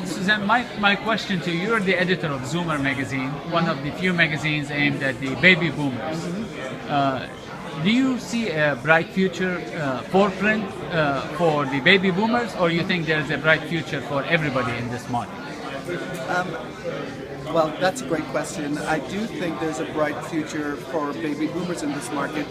Suzanne, my question to you, you're the editor of Zoomer magazine, one of the few magazines aimed at the baby boomers. Do you see a bright future for print for the baby boomers, or you think there's a bright future for everybody in this market? Well, that's a great question. I do think there's a bright future for baby boomers in this market,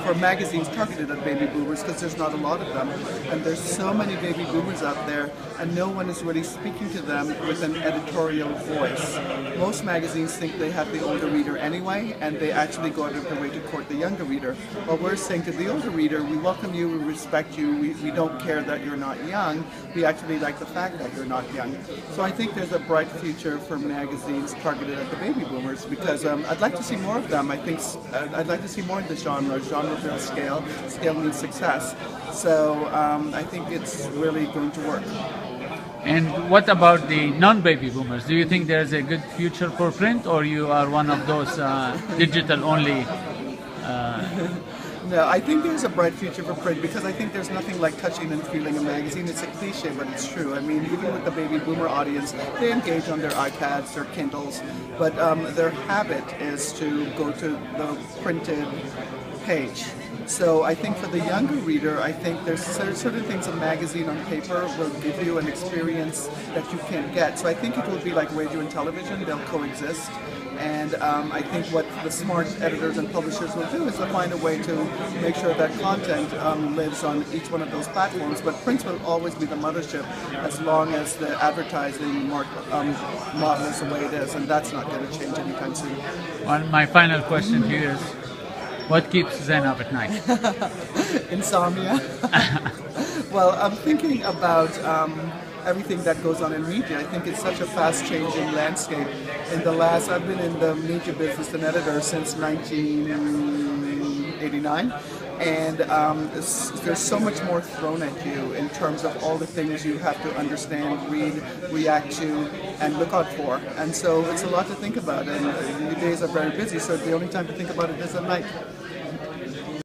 for magazines targeted at baby boomers, because there's not a lot of them. And there's so many baby boomers out there, and no one is really speaking to them with an editorial voice. Most magazines think they have the older reader anyway, and they actually go out of their way to court the younger reader. While we're saying to the older reader, we welcome you, we respect you, we don't care that you're not young, we actually like the fact that you're not young. So I think there's a bright future for magazines targeted at the baby boomers, because I'd like to see more of them. I think I'd like to see more in the genre. Genre builds scale. Scale means success. So I think it's really going to work. And what about the non-baby boomers? Do you think there's a good future for print, or you are one of those digital only? No, I think there's a bright future for print, because I think there's nothing like touching and feeling a magazine. It's a cliche, but it's true. I mean, even with the baby boomer audience, they engage on their iPads, their Kindles, but their habit is to go to the printed page. So I think for the younger reader, I think there's certain things a magazine on paper will give you an experience that you can't get. So I think it will be like radio and television, they'll coexist. And I think what the smart editors and publishers will do is to find a way to make sure that content lives on each one of those platforms. But print will always be the mothership as long as the advertising model is the way it is, and that's not going to change anytime soon. Well, my final question to you is, what keeps Suzanne up at night? Insomnia. Well, I'm thinking about everything that goes on in media. I think it's such a fast-changing landscape. I've been in the media business, an editor, since 1989, and there's so much more thrown at you in terms of all the things you have to understand, read, react to, and look out for. And so it's a lot to think about, and the days are very busy, so the only time to think about it is at night.